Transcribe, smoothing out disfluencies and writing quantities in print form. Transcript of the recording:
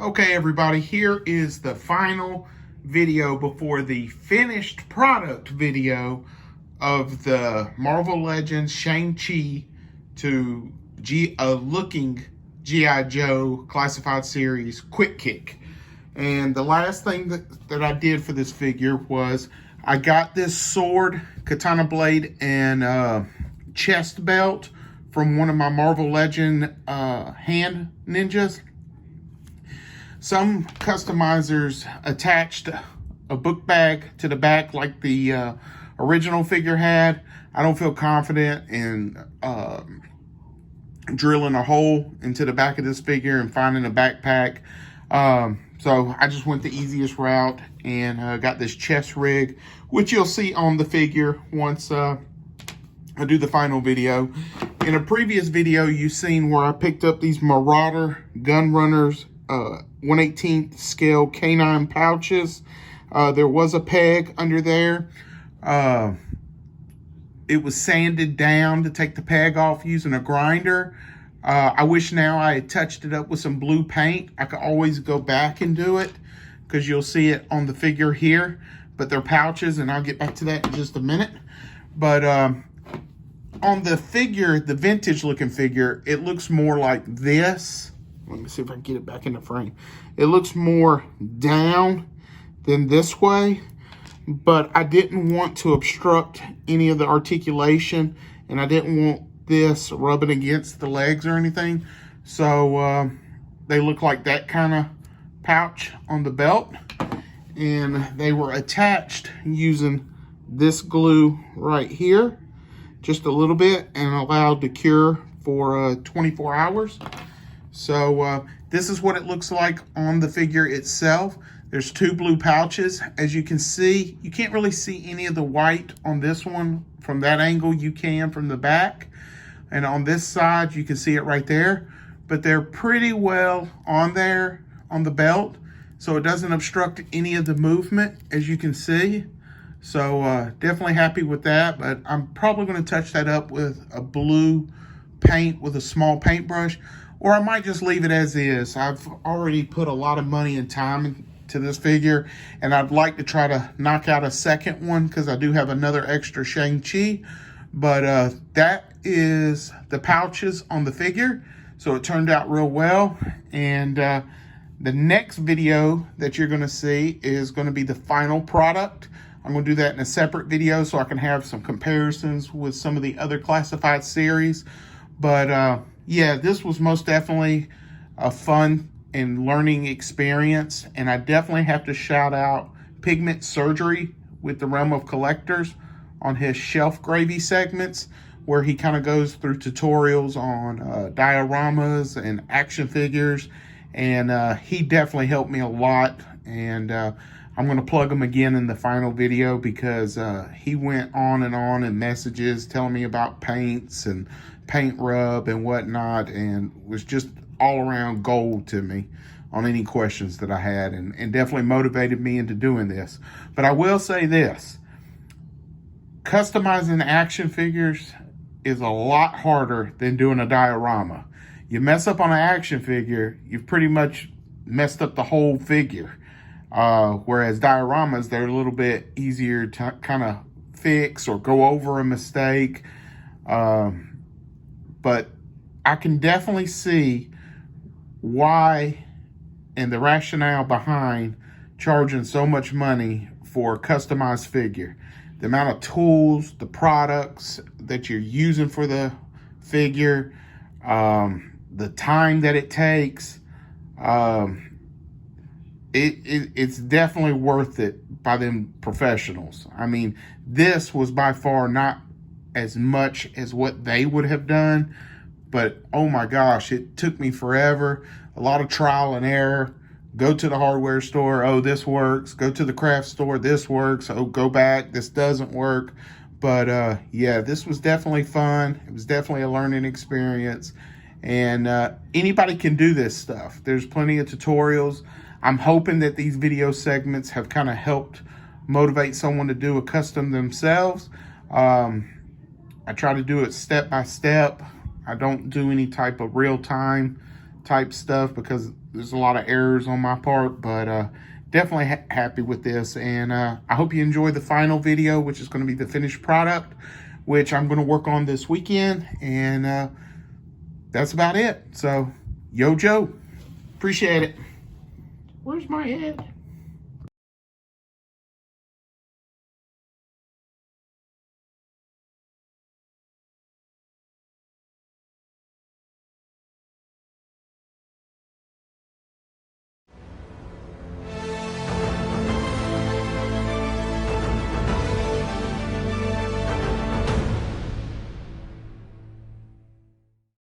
Okay, everybody, here is the final video before the finished product video of the Marvel Legends Shang Chi to looking G.I. Joe classified series Quick Kick. And the last thing that I did for this figure was I got this sword, katana blade, and chest belt from one of my Marvel Legend hand ninjas. Some customizers attached a book bag to the back like the original figure had. I don't feel confident in drilling a hole into the back of this figure and finding a backpack. So I just went the easiest route and got this chest rig, which you'll see on the figure once I do the final video. In a previous video, you've seen where I picked up these Marauder Gun Runners 1/18 scale canine pouches. There was a peg under there. It was sanded down to take the peg off using a grinder. I wish now I had touched it up with some blue paint. I could always go back and do it because you'll see it on the figure here. But they're pouches, and I'll get back to that in just a minute. But on the figure, the vintage looking figure, it looks more like this. Let me see if I can get it back in the frame. It looks more down than this way, but I didn't want to obstruct any of the articulation, and I didn't want this rubbing against the legs or anything. So they look like that kind of pouch on the belt, and they were attached using this glue right here, just a little bit, and allowed to cure for 24 hours. So this is what it looks like on the figure itself. There's two blue pouches. As you can see, you can't really see any of the white on this one from that angle. You can from the back. And on this side, you can see it right there. But they're pretty well on there on the belt, so it doesn't obstruct any of the movement, as you can see. So definitely happy with that, but I'm probably going to touch that up with a blue paint with a small paintbrush. Or I might just leave it as is. I've already put a lot of money and time into this figure, and I'd like to try to knock out a second one because I do have another extra Shang Chi. But that is the pouches on the figure. So it turned out real well. And the next video that you're going to see is going to be the final product. I'm going to do that in a separate video so I can have some comparisons with some of the other classified series. But yeah, this was most definitely a fun and learning experience. And I definitely have to shout out Pigment Surgery with the Realm of Collectors on his Shelf Gravy segments, where he kind of goes through tutorials on dioramas and action figures. And he definitely helped me a lot. And I'm going to plug him again in the final video because he went on in messages telling me about paints and paint rub and whatnot, and was just all around gold to me on any questions that I had, and definitely motivated me into doing this. But I will say this, customizing action figures is a lot harder than doing a diorama. You mess up on an action figure, you've pretty much messed up the whole figure. Whereas dioramas, they're a little bit easier to kind of fix or go over a mistake. But I can definitely see why and the rationale behind charging so much money for a customized figure. The amount of tools, the products that you're using for the figure, the time that it takes, it's definitely worth it by them professionals. I mean, this was by far not as much as what they would have done, but oh my gosh, it took me forever. A lot of trial and error. Go to the hardware store, oh, this works. Go to the craft store, this works. Oh, go back, this doesn't work. But yeah, this was definitely fun. It was definitely a learning experience. And anybody can do this stuff. There's plenty of tutorials. I'm hoping that these video segments have kind of helped motivate someone to do a custom themselves. I try to do it step by step. I don't do any type of real-time type stuff because there's a lot of errors on my part, but definitely happy with this. And I hope you enjoy the final video, which is going to be the finished product, which I'm going to work on this weekend. And that's about it. So, yo, Joe, appreciate it. Where's my head?